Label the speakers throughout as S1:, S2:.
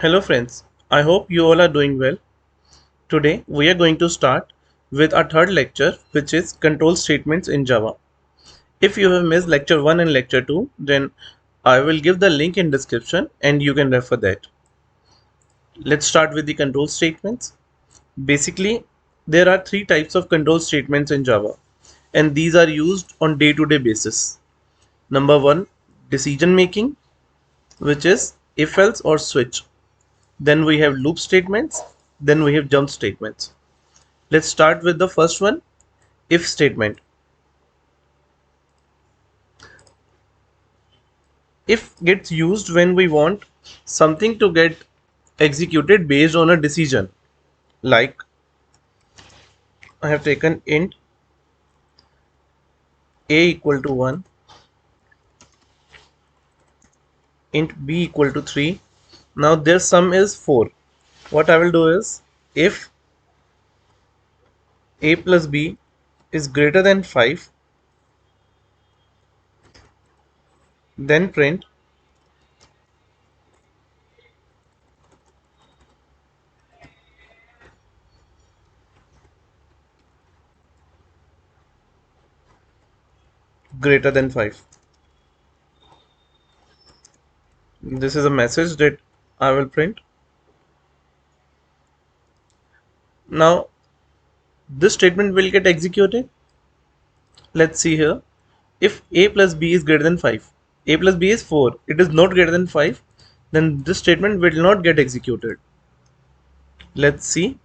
S1: Hello friends, I hope you all are doing well. Today we are going to start with our third lecture, which is control statements in Java. If you have missed lecture 1 and lecture 2, then I will give the link in description and you can refer that. Let's start with the control statements. Basically, there are three types of control statements in Java and these are used on day-to-day basis. Number 1, decision making, which is if else or switch. Then we have loop statements, then we have jump statements. Let's start with the first one, if statement. If gets used when we want something to get executed based on a decision. Like I have taken int a equal to 1, int b equal to 3. Now their sum is 4. What I will do is if a plus b is greater than 5, then print greater than 5. This is a message that I will print. Now this statement will get executed. Let's see here. If a plus b is greater than 5, a plus b is 4, it is not greater than 5, then this statement will not get executed. Let's see.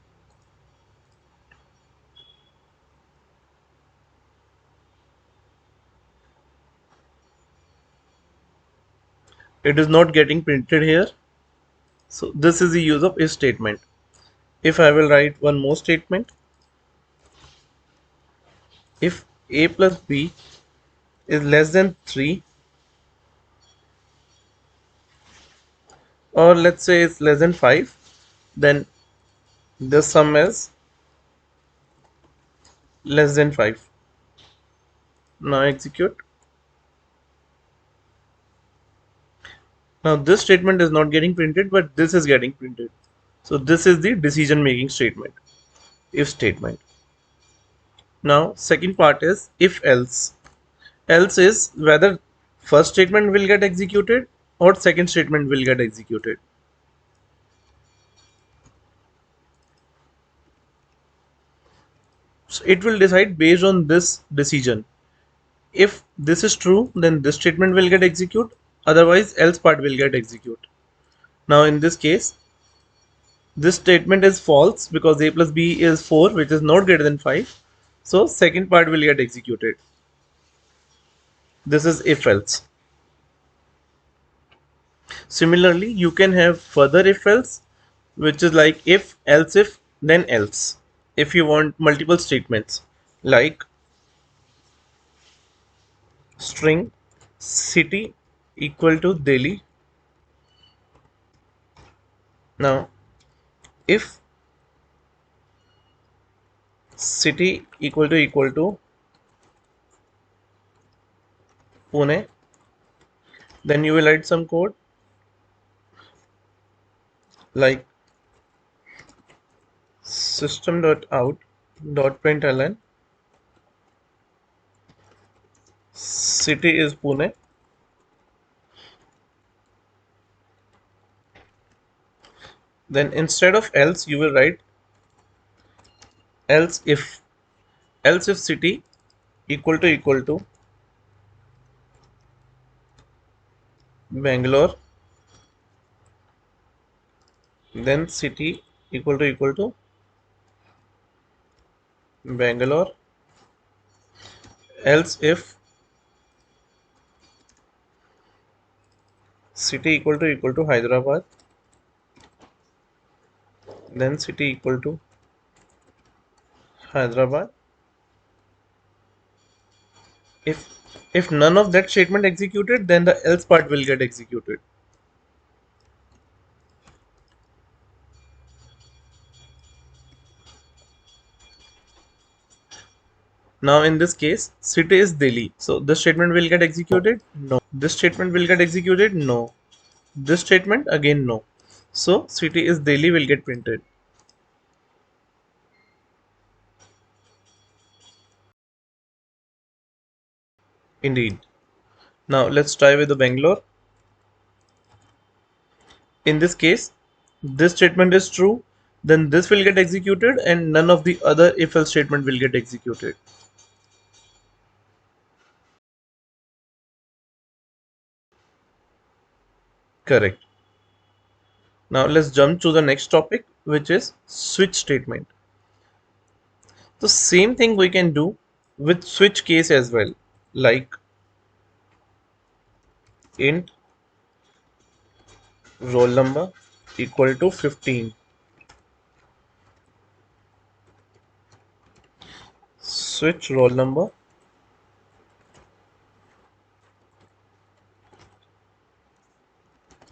S1: It is not getting printed here. So this is the use of if statement. If I will write one more statement, if a plus b is less than 3, or let's say it's less than 5, then the sum is less than 5. Now execute. Now this statement is not getting printed, but this is getting printed. So this is the decision making statement, if statement. Now second part is if else. Else is whether first statement will get executed or second statement will get executed. So it will decide based on this decision. If this is true, then this statement will get executed, otherwise else part will get executed. Now in this case, this statement is false because a plus b is 4, which is not greater than 5. So second part will get executed. This is if else. Similarly, you can have further if else, which is like if, else if, then else. If you want multiple statements, like string city equal to Delhi. Now, if city equal to Pune, then you will write some code like system.out.println city is Pune. Then instead of else, you will write else if city equal to Bangalore, then city equal to Bangalore, else if city equal to Hyderabad, then city equal to Hyderabad. If none of that statement executed, then the else part will get executed. Now in this case, city is Delhi. So this statement will get executed? No. This statement will get executed? No. This statement again no. So city is Delhi will get printed. Indeed. Now let's try with the Bangalore. In this case, this statement is true, then this will get executed and none of the other if else statement will get executed. Correct. Now let's jump to the next topic, which is switch statement. The same thing we can do with switch case as well, like int roll number equal to 15. Switch roll number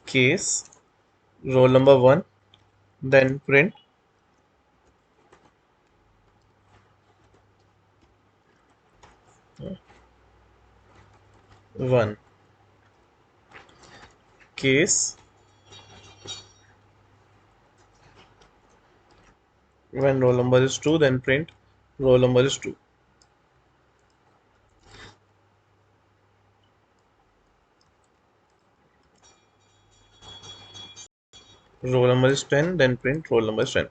S1: case roll number 1, then print 1. Case when roll number is 2, then print roll number is 2. Roll number is 10, then print roll number is 10.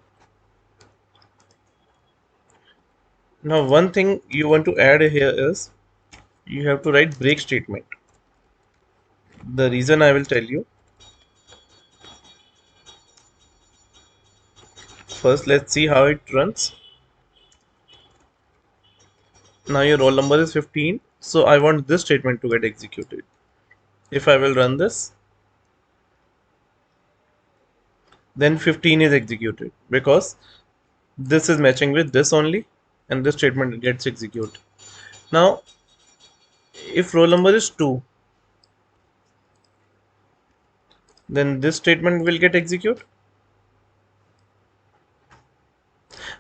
S1: Now one thing you want to add here is you have to write break statement. The reason I will tell you. First let's see how it runs. Now your roll number is 15, so I want this statement to get executed. If I will run this, then 15 is executed because this is matching with this only and this statement gets executed. Now if roll number is 2, then this statement will get executed.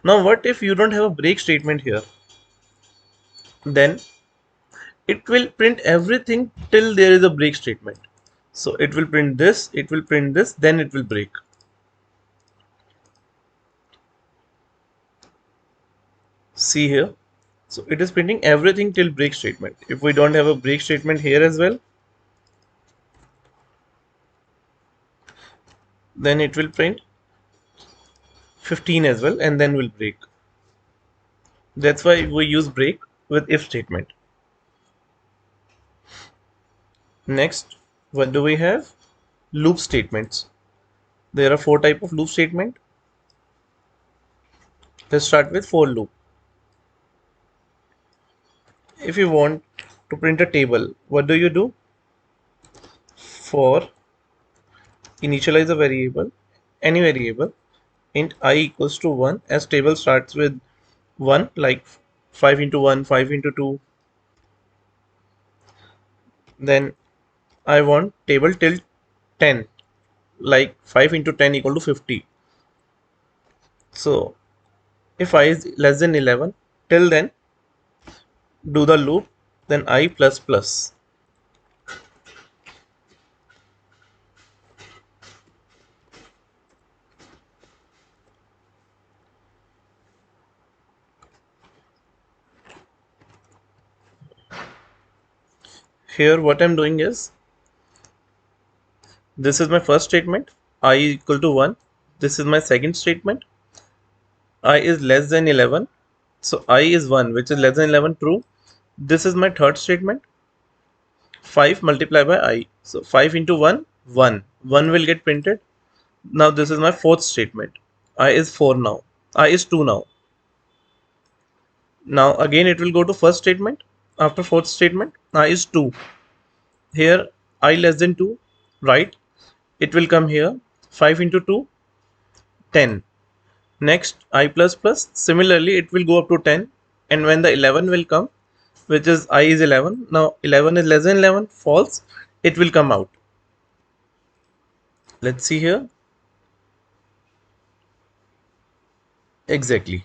S1: Now what if you don't have a break statement here? Then it will print everything till there is a break statement. So it will print this, it will print this, then it will break. See here. So it is printing everything till break statement. If we don't have a break statement here as well, then it will print 15 as well and then will break. That's why we use break with if statement. Next, what do we have? Loop statements. There are 4 types of loop statement. Let's start with for loop. If you want to print a table, what do? For initialize a variable, any variable, int I equals to 1, as table starts with 1, like 5 into 1, 5 into 2. Then I want table till 10, like 5 into 10 equal to 50. So if I is less than 11, till then do the loop, then I plus plus. Here what I'm doing is, this is my first statement, I equal to 1. This is my second statement, I is less than 11. So I is 1, which is less than 11, true. This is my third statement, 5 multiplied by I. So 5 into 1, 1. 1 will get printed. Now this is my fourth statement. I is 4 now. I is 2 now. Now again it will go to first statement. After fourth statement, I is 2. Here I less than 2, right? It will come here. 5 into 2, 10. Next I plus plus. Similarly it will go up to 10. And when the 11 will come, which is I is 11. Now 11 is less than 11, false. It will come out. Let's see here. Exactly.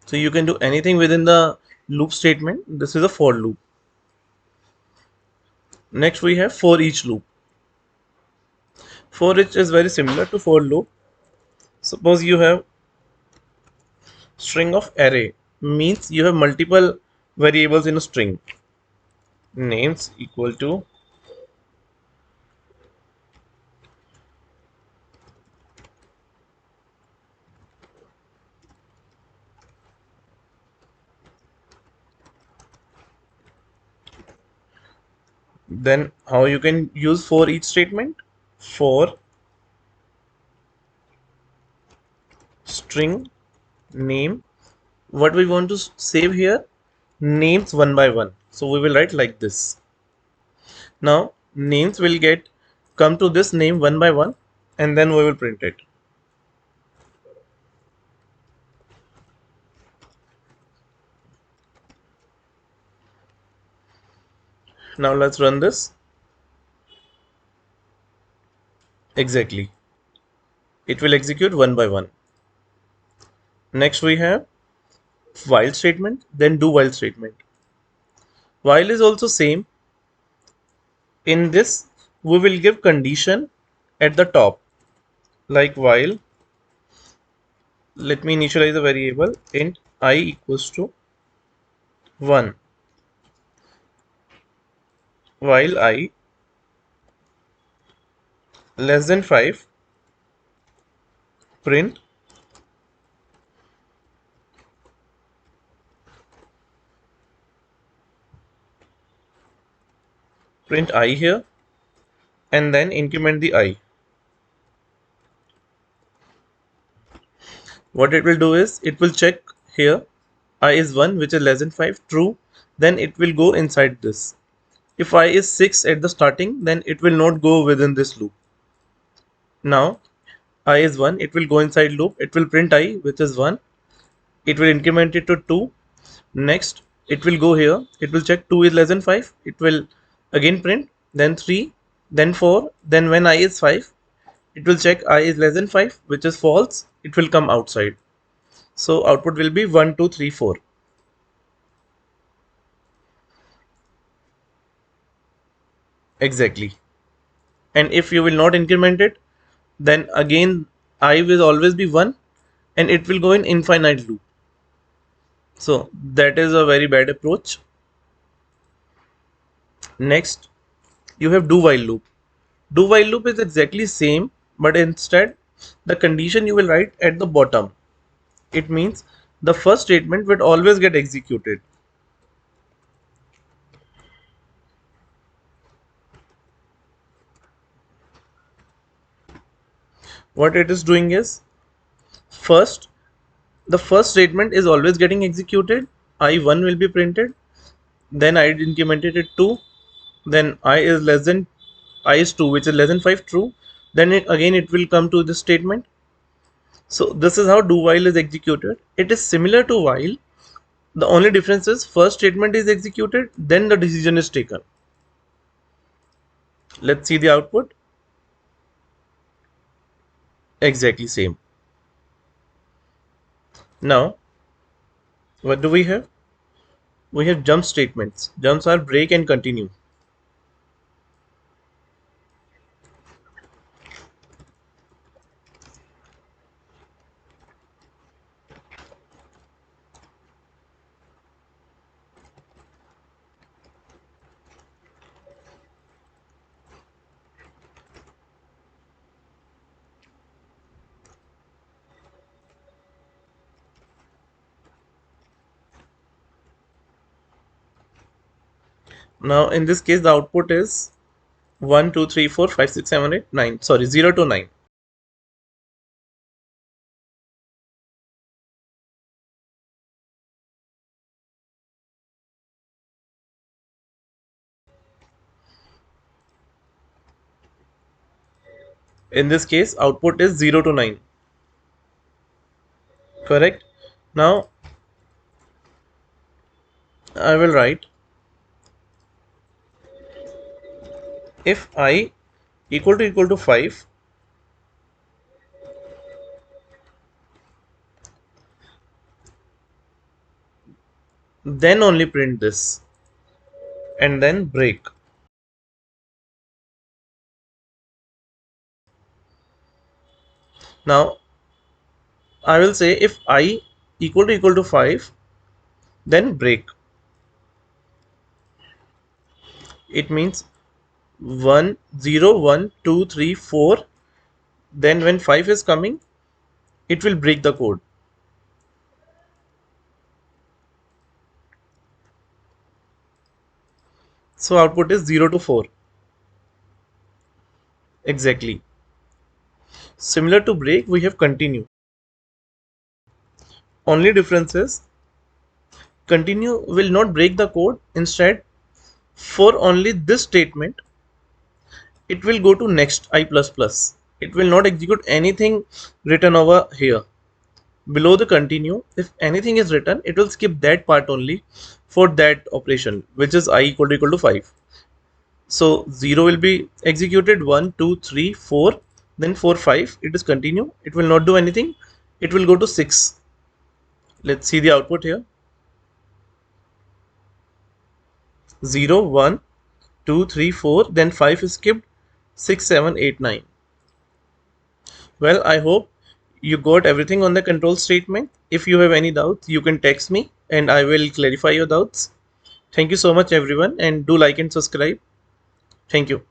S1: So you can do anything within the loop statement. This is a for loop. Next we have for each loop. For each is very similar to for loop. Suppose you have string of array, means you have multiple variables in a string. Names equal to then how you can use for each statement? For string name, what we want to save here? Names one by one. So we will write like this. Now names will get come to this name one by one, and then we will print it. Now let's run this. Exactly. It will execute one by one. Next we have while statement, then do while statement. While is also same. In this we will give condition at the top, like while, let me initialize a variable int I equals to 1, while I less than 5, print I here, and then increment the I. What it will do is it will check here I is 1, which is less than 5, true, then it will go inside this. If I is 6 at the starting, then it will not go within this loop. Now I is 1, it will go inside loop, it will print I, which is 1, it will increment it to 2. Next it will go here, it will check 2 is less than 5, it will again print, then 3, then 4, then when I is 5, it will check I is less than 5, which is false, it will come outside. So output will be 1 2 3 4. Exactly. And if you will not increment it, then again I will always be 1, and it will go in infinite loop. So that is a very bad approach. Next you have do while loop. Do while loop is exactly same, but instead the condition you will write at the bottom. It means the first statement will always get executed. What it is doing is, first, the first statement is always getting executed, I1 will be printed, then I incremented it 2, then I is less than, I is 2, which is less than 5, true, then again it will come to this statement. So this is how do while is executed. It is similar to while, the only difference is first statement is executed, then the decision is taken. Let's see the output. Exactly same. Now what do we have? We have jump statements. Jumps are break and continue. Now in this case the output is 1 2 3 4 5 6 7 8 9, sorry, 0 to 9. In this case output is 0 to 9. Correct. Now I will write if I equal to 5, then only print this and then break. Now I will say if I equal to 5, then break. It means 1 0 1 2 3 4. Then when 5 is coming, it will break the code. So output is 0 to 4. Exactly. Similar to break, we have continue. Only difference is continue will not break the code. Instead, for only this statement, it will go to next I++. It will not execute anything written over here. Below the continue, if anything is written, it will skip that part only for that operation, which is I equal to 5. So 0 will be executed, 1 2 3 4, then 4 5. It is continue. It will not do anything. It will go to 6. Let's see the output here. 0 1 2 3 4, then 5 is skipped, 6 7 8 9. Well, I hope you got everything on the control statement. If you have any doubts, you can text me and I will clarify your doubts. Thank you so much everyone, and do like and subscribe. Thank you.